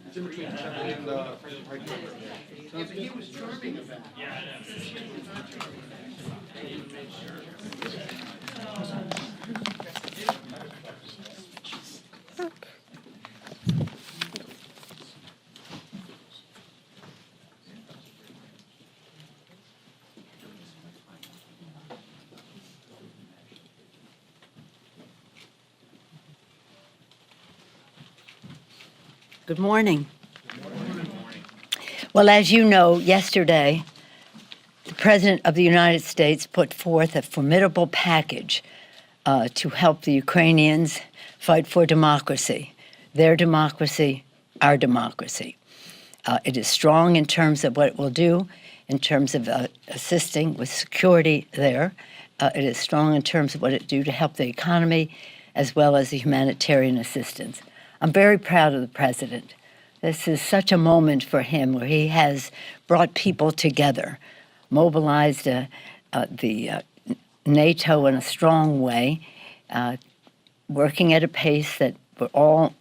It's in between 10 and Yeah, but he was charming about it. Good morning. Well, as you know, yesterday, the President of the United States put forth a formidable package to help the Ukrainians fight for democracy, their democracy, our democracy. It is strong in terms of what it will do, in terms of assisting with security there. It is strong in terms of what it will do to help the economy, as well as the humanitarian assistance. I'm very proud of the President. This is such a moment for him where he has brought people together, mobilized the NATO in a strong way, working at a pace that we're all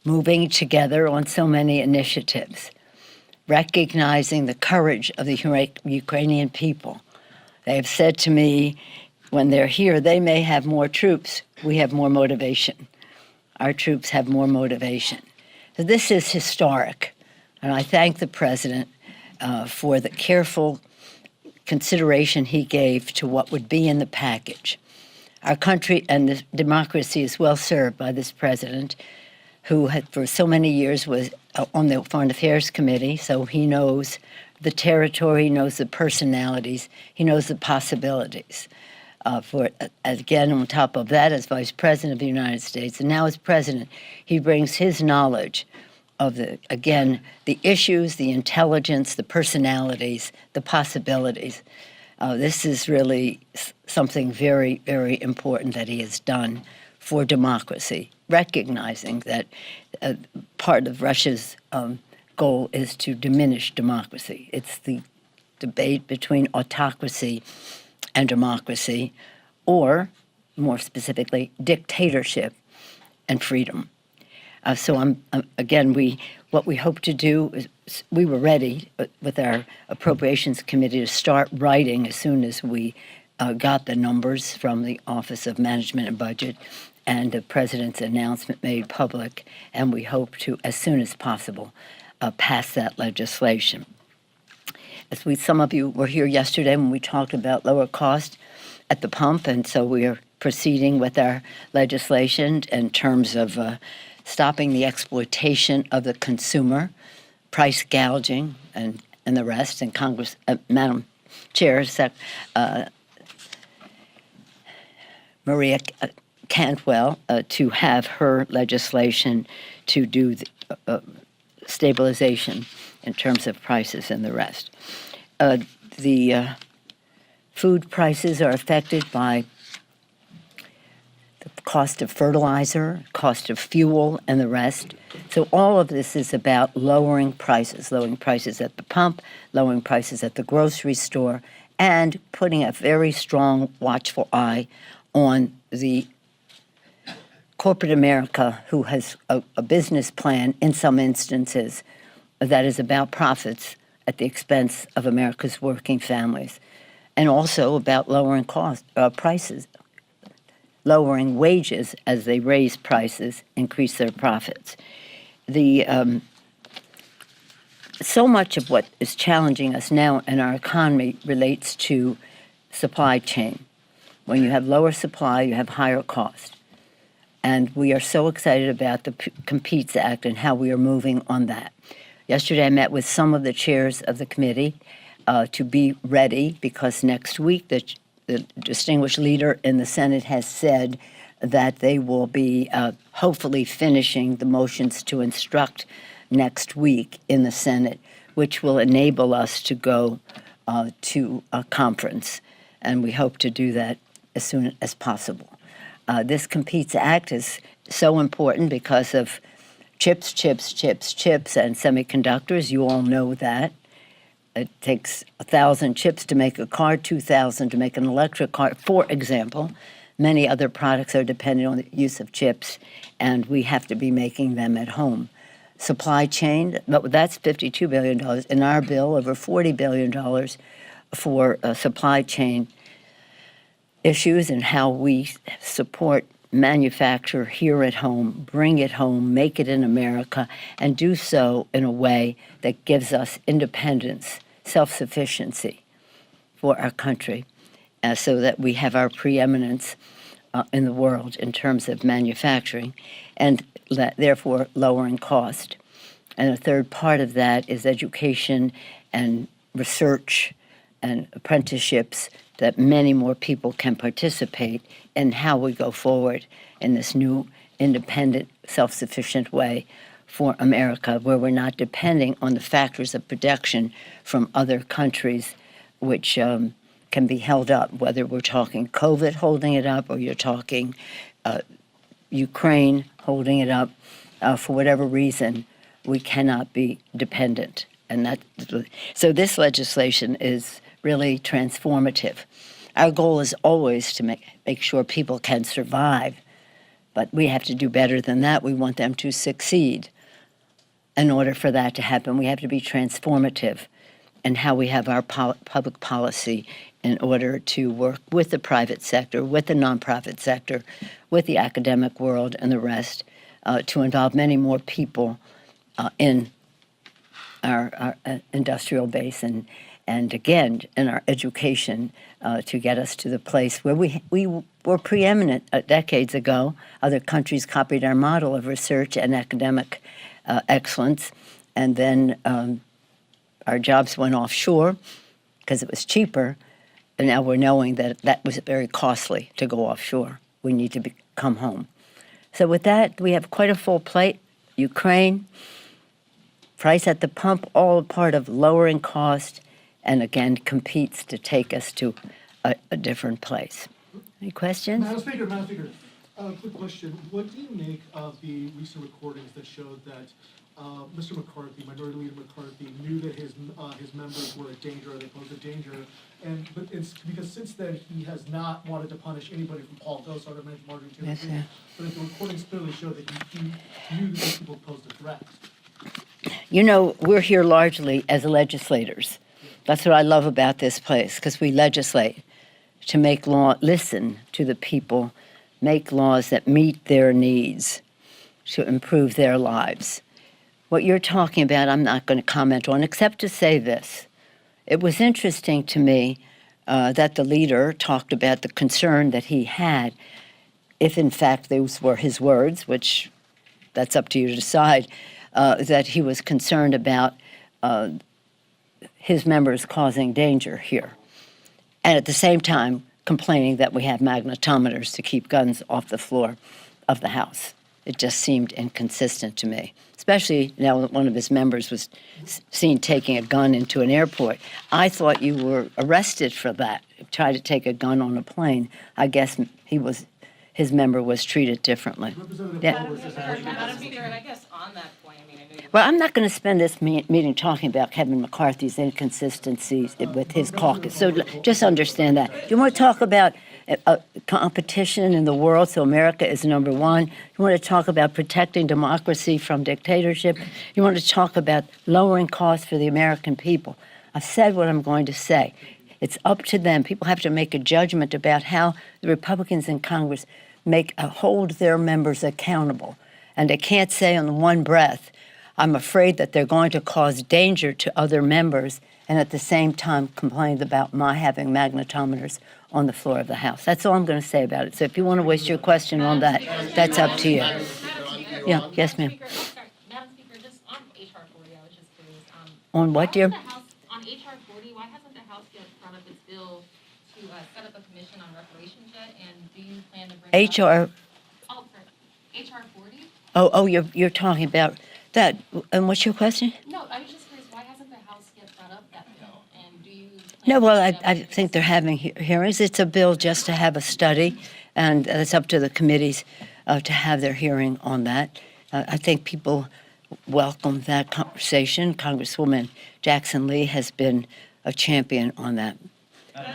moving together on so many initiatives, recognizing the courage of the Ukrainian people. They have said to me, when they're here, they may have more troops, we have more motivation. Our troops have more motivation. So this is historic, and I thank the President for the careful consideration he gave to what would be in the package. Our country and the democracy is well served by this President, who had for so many years was on the Foreign Affairs Committee, so he knows the territory, he knows the personalities, he knows the possibilities. Again, on top of that, as Vice President of the United States, and now as President, he brings his knowledge of the issues, the intelligence, the personalities, the possibilities. This is really something very, very important that he has done for democracy, recognizing that part of Russia's goal is to diminish democracy. It's the debate between autocracy and democracy, or more specifically, dictatorship and freedom. What we hope to do is, we were ready with our Appropriations Committee to start writing as soon as we got the numbers from the Office of Management and Budget and the President's announcement made public, and we hope to, as soon as possible, pass that legislation. Some of you were here yesterday when we talked about lower cost at the pump, and so we are proceeding with our legislation in terms of stopping the exploitation of the consumer, price gouging, and the rest. And Congress, Madam Chair, Maria Cantwell, to have her legislation to do the stabilization in terms of prices and the rest. The food prices are affected by the cost of fertilizer, cost of fuel, and the rest. So all of this is about lowering prices at the pump, lowering prices at the grocery store, and putting a very strong, watchful eye on the corporate America, who has a business plan in some instances that is about profits at the expense of America's working families, and also about lowering prices, lowering wages as they raise prices, increase their profits. So much of what is challenging us now in our economy relates to supply chain. When you have lower supply, you have higher cost. And we are so excited about the Competes Act and how we are moving on that. Yesterday, I met with some of the chairs of the committee to be ready, because next week the distinguished leader in the Senate has said that they will be hopefully finishing the motions to instruct next week in the Senate, which will enable us to go to a conference. And we hope to do that as soon as possible. This Competes Act is so important because of chips, and semiconductors. You all know that. It takes 1,000 chips to make a car, 2,000 to make an electric car, for example. Many other products are dependent on the use of chips, and we have to be making them at home. Supply chain, that's $52 billion. In our bill, over $40 billion for supply chain issues and how we support manufacture here at home, bring it home, make it in America, and do so in a way that gives us independence, self-sufficiency for our country, so that we have our preeminence in the world in terms of manufacturing, and therefore lowering cost. And a third part of that is education and research and apprenticeships, that many more people can participate in how we go forward in this new, independent, self-sufficient way for America, where we're not depending on the factors of production from other countries, which can be held up, whether we're talking COVID holding it up or you're talking Ukraine holding it up. For whatever reason, we cannot be dependent. And so this legislation is really transformative. Our goal is always to make sure people can survive, but we have to do better than that. We want them to succeed. In order for that to happen, we have to be transformative in how we have our public policy in order to work with the private sector, with the nonprofit sector, with the academic world and the rest, to involve many more people in our industrial base and again, in our education, to get us to the place where we were preeminent decades ago. Other countries copied our model of research and academic excellence, and then our jobs went offshore because it was cheaper, and now we're knowing that that was very costly to go offshore. We need to come home. So with that, we have quite a full plate. Ukraine, price at the pump, all part of lowering cost, and again, competes to take us to a different place. Any questions? Madam Speaker, quick question. What do you make of the recent recordings that showed that Mr. McCarthy, Minority Leader McCarthy, knew that his members were a danger, or they posed a danger, but it's because since then he has not wanted to punish anybody from Paul Gosar to Marjorie Taylor Greene, but the recordings clearly show that he knew that these people posed a threat. You know, we're here largely as legislators. That's what I love about this place, because we legislate to make law, listen to the people, make laws that meet their needs, to improve their lives. What you're talking about, I'm not going to comment on, except to say this. It was interesting to me that the leader talked about the concern that he had, if in fact those were his words, which that's up to you to decide, that he was concerned about his members causing danger here. And at the same time, complaining that we have magnetometers to keep guns off the floor of the House. It just seemed inconsistent to me, especially now that one of his members was seen taking a gun into an airport. I thought you were arrested for that, tried to take a gun on a plane. I guess his member was treated differently. Yeah. Madam Speaker, and I guess on that point, I mean, I know you... Well, I'm not going to spend this meeting talking about Kevin McCarthy's inconsistencies with his caucus, so just understand that. You want to talk about competition in the world, so America is number one. You want to talk about protecting democracy from dictatorship. You want to talk about lowering costs for the American people. I've said what I'm going to say. It's up to them. People have to make a judgment about how the Republicans in Congress hold their members accountable. And they can't say on one breath, I'm afraid that they're going to cause danger to other members, and at the same time complain about my having magnetometers on the floor of the House. That's all I'm going to say about it. So if you want to waste your question on that, that's up to you. Yeah, yes, ma'am. Madam Speaker, just on HR 40, I was just curious. On what, dear? On HR 40, why hasn't the House yet brought up its bill to set up a commission on reparations yet? And do you plan to bring HR? Oh, sorry. HR 40? Oh, you're talking about that. And what's your question? No, I was just curious, why hasn't the House yet brought up that bill? And do you No, well, I think they're having hearings. It's a bill just to have a study, and it's up to the committees to have their hearing on that. I think people welcome that conversation. Congresswoman Jackson Lee has been a champion on that.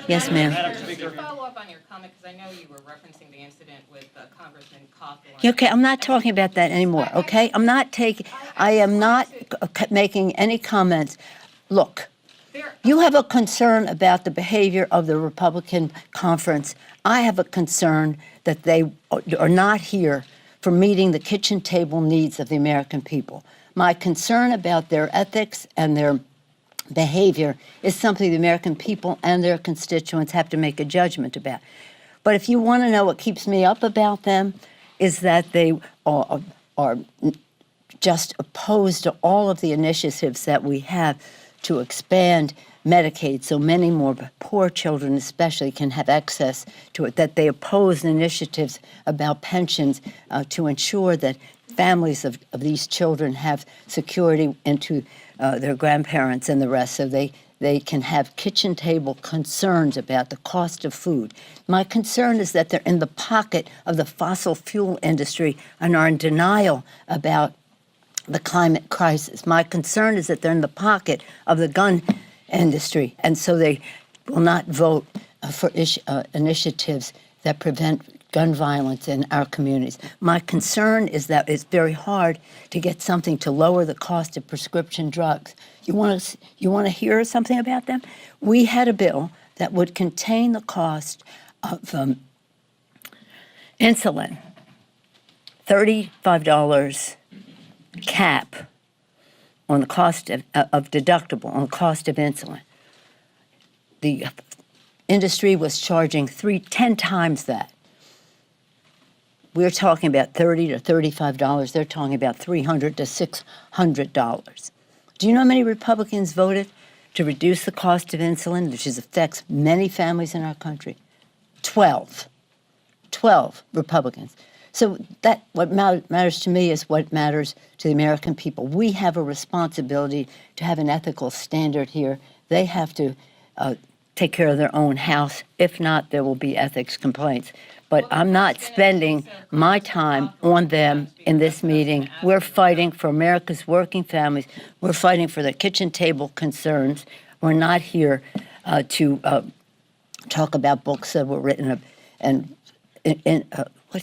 Yes, ma'am. Just to follow up on your comment, because I know you were referencing the incident with Congressman Cawthorn. Okay, I'm not talking about that anymore, okay? I am not making any comments. Look, you have a concern about the behavior of the Republican conference. I have a concern that they are not here for meeting the kitchen table needs of the American people. My concern about their ethics and their behavior is something the American people and their constituents have to make a judgment about. But if you want to know what keeps me up about them, is that they are just opposed to all of the initiatives that we have to expand Medicaid so many more poor children especially can have access to it, that they oppose initiatives about pensions to ensure that families of these children have security into their grandparents and the rest, so they can have kitchen table concerns about the cost of food. My concern is that they're in the pocket of the fossil fuel industry and are in denial about the climate crisis. My concern is that they're in the pocket of the gun industry, and so they will not vote for initiatives that prevent gun violence in our communities. My concern is that it's very hard to get something to lower the cost of prescription drugs. You want to hear something about them? We had a bill that would contain the cost of insulin, $35 cap on the cost of deductible on the cost of insulin. The industry was charging 10 times that. We're talking about $30 to $35. They're talking about $300 to $600. Do you know how many Republicans voted to reduce the cost of insulin, which affects many families in our country? 12. 12 Republicans. So that what matters to me is what matters to the American people. We have a responsibility to have an ethical standard here. They have to take care of their own house. If not, there will be ethics complaints. But I'm not spending my time on them in this meeting. We're fighting for America's working families. We're fighting for the kitchen table concerns. We're not here to talk about books that were written and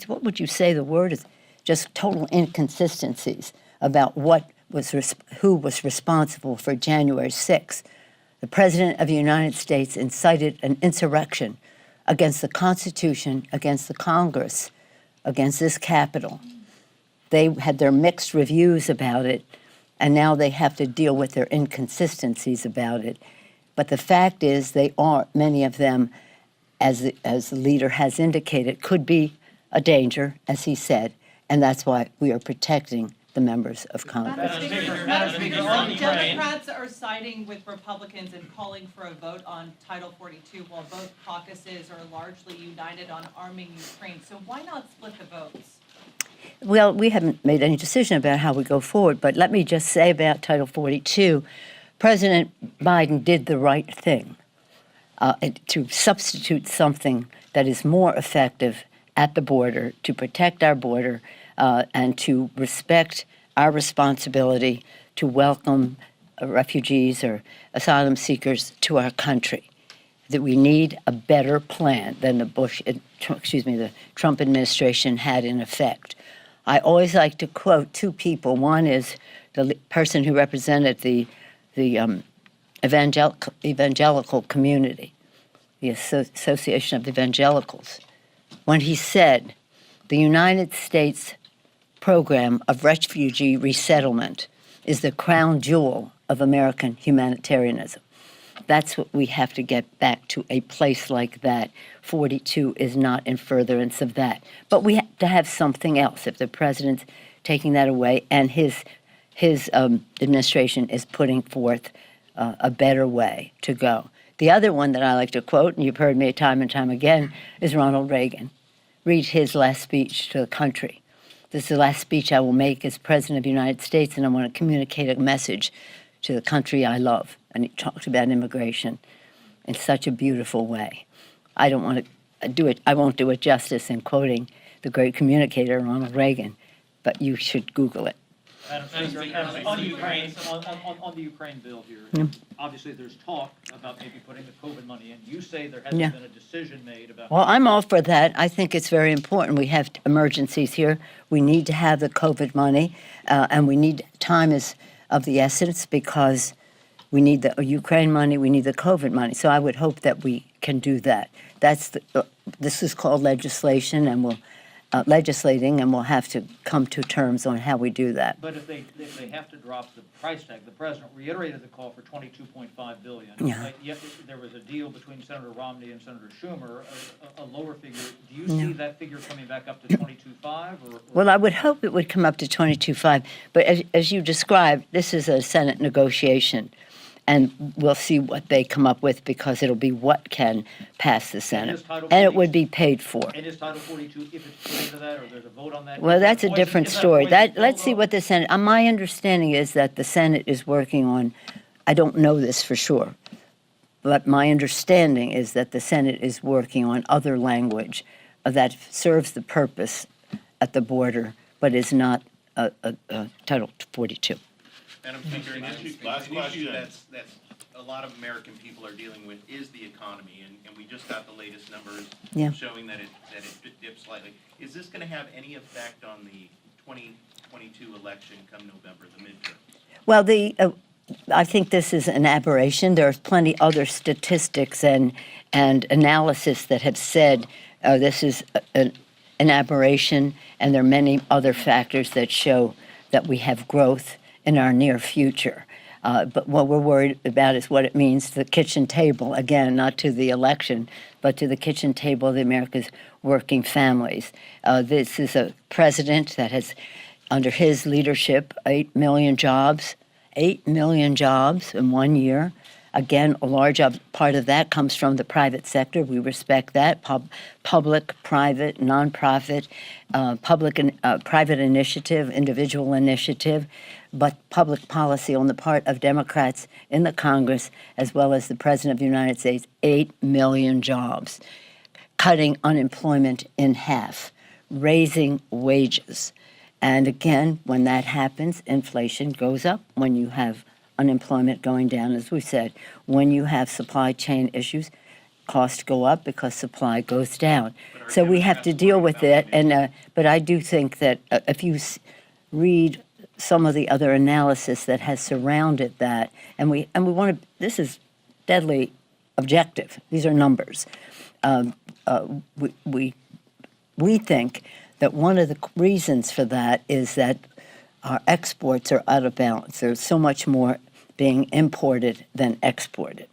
what would you say the word is? Just total inconsistencies about who was responsible for January 6th. The President of the United States incited an insurrection against the Constitution, against the Congress, against this Capitol. They had their mixed reviews about it, and now they have to deal with their inconsistencies about it. But the fact is, many of them, as the leader has indicated, could be a danger, as he said, and that's why we are protecting the members of Congress. Madam Speaker, Democrats are siding with Republicans and calling for a vote on Title 42, while both caucuses are largely united on arming Ukraine. So why not split the votes? Well, we haven't made any decision about how we go forward, but let me just say about Title 42, President Biden did the right thing to substitute something that is more effective at the border, to protect our border, and to respect our responsibility to welcome refugees or asylum seekers to our country. That we need a better plan than the Trump administration had in effect. I always like to quote two people. One is the person who represented the evangelical community, the Association of Evangelicals, when he said, the United States program of refugee resettlement is the crown jewel of American humanitarianism. That's what we have to get back to, a place like that. 42 is not in furtherance of that. But we have to have something else if the president's taking that away and his administration is putting forth a better way to go. The other one that I like to quote, and you've heard me time and time again, is Ronald Reagan. Read his last speech to the country. This is the last speech I will make as President of the United States, and I want to communicate a message to the country I love. And he talked about immigration in such a beautiful way. I don't want to do it. I won't do it justice in quoting the great communicator Ronald Reagan, but you should Google it. Madam Speaker, on Ukraine, on the Ukraine bill here, Yeah. obviously there's talk about maybe putting the COVID money in. You say there Yeah. hasn't been a decision made about. Well, I'm all for that. I think it's very important. We have emergencies here. We need to have the COVID money, and we need time is of the essence because we need the Ukraine money, we need the COVID money. So I would hope that we can do that. This is called legislation, and legislating, and we'll have to come to terms on how we do that. But if they have to drop the price tag, the president reiterated the call for $22.5 billion. Yeah. Yet there was a deal between Senator Romney and Senator Schumer, a lower figure. Do you see that figure coming back up to 22.5? Well, I would hope it would come up to 22.5, but as you described, this is a Senate negotiation, and we'll see what they come up with because it'll be what can pass the Senate, and it would be paid for. And is Title 42, if it's put into that, or there's a vote on that? Well, that's a different story. Let's see what. what the Senate, my understanding is that the Senate is working on, I don't know this for sure, but my understanding is that the Senate is working on other language that serves the purpose at the border, but is not Title 42. Madam Speaker, an issue that's a lot of American people are dealing with is the economy, and we just got the latest numbers Yeah. showing that it dipped slightly. Is this going to have any effect on the 2022 election come November, the midterms? Well, I think this is an aberration. There's plenty other statistics and analysis that have said this is an aberration, and there are many other factors that show that we have growth in our near future. But what we're worried about is what it means to the kitchen table, again, not to the election, but to the kitchen table of the America's working families. This is a president that has, under his leadership, 8 million jobs, 8 million jobs in 1 year. Again, a large part of that comes from the private sector. We respect that. Public, private, nonprofit, public and private initiative, individual initiative, but public policy on the part of Democrats in the Congress, as well as the President of the United States, 8 million jobs, cutting unemployment in half, raising wages. And again, when that happens, inflation goes up. When you have unemployment going down, as we said, when you have supply chain issues, costs go up because supply goes down. So we have to deal with it. And but I do think that if you read some of the other analysis that has surrounded that, and we want to. This is deadly objective. These are numbers. We think that one of the reasons for that is that our exports are out of balance. There's so much more being imported than exported.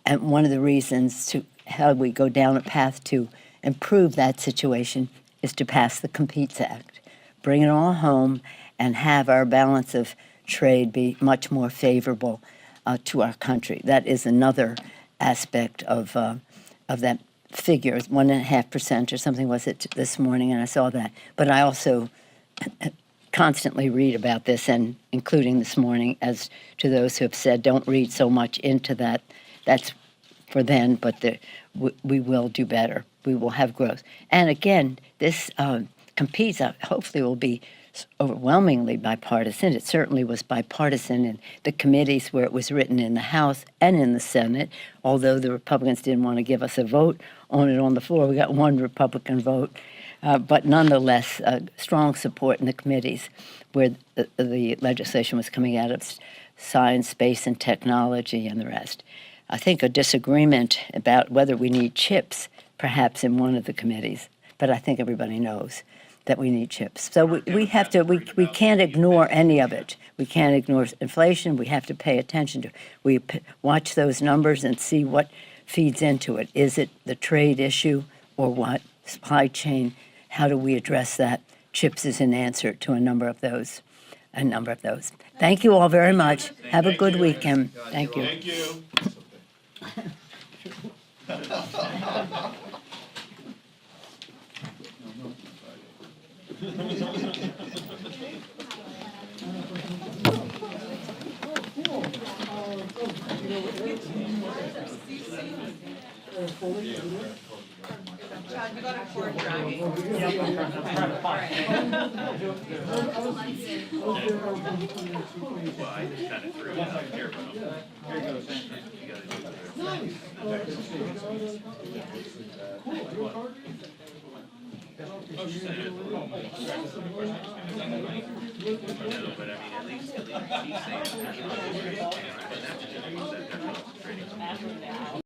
And one of the reasons to how we go down a path to improve that situation is to pass the Competes Act, bring it all home, and have our balance of trade be much more favorable to our country. That is another aspect of that figure, 1.5% or something was it this morning, and I saw that. But I also constantly read about this, and including this morning, as to those who have said, don't read so much into that. That's for then, but we will do better. We will have growth. And again, this competes, hopefully will be overwhelmingly bipartisan. It certainly was bipartisan in the committees where it was written in the House and in the Senate, although the Republicans didn't want to give us a vote on it on the floor. We got one Republican vote. But nonetheless, strong support in the committees where the legislation was coming out of science, space, and technology and the rest. I think a disagreement about whether we need chips, perhaps in one of the committees, but I think everybody knows that we need chips. So we have to, we can't ignore any of it. We can't ignore inflation. We have to pay attention to it. Watch those numbers and see what feeds into it. Is it the trade issue or what? Supply chain. How do we address that? Chips is an answer to a number of those. Thank you all very much. Have a good weekend. Thank you. Thank you. Todd, you got a cord dragging. Yeah, I'm trying to find it. Well, I just kind of threw it out there, but Here goes, Andrew. you gotta do it. No, but I mean, at least she's saying, you know, and that's just, that they're concentrating on.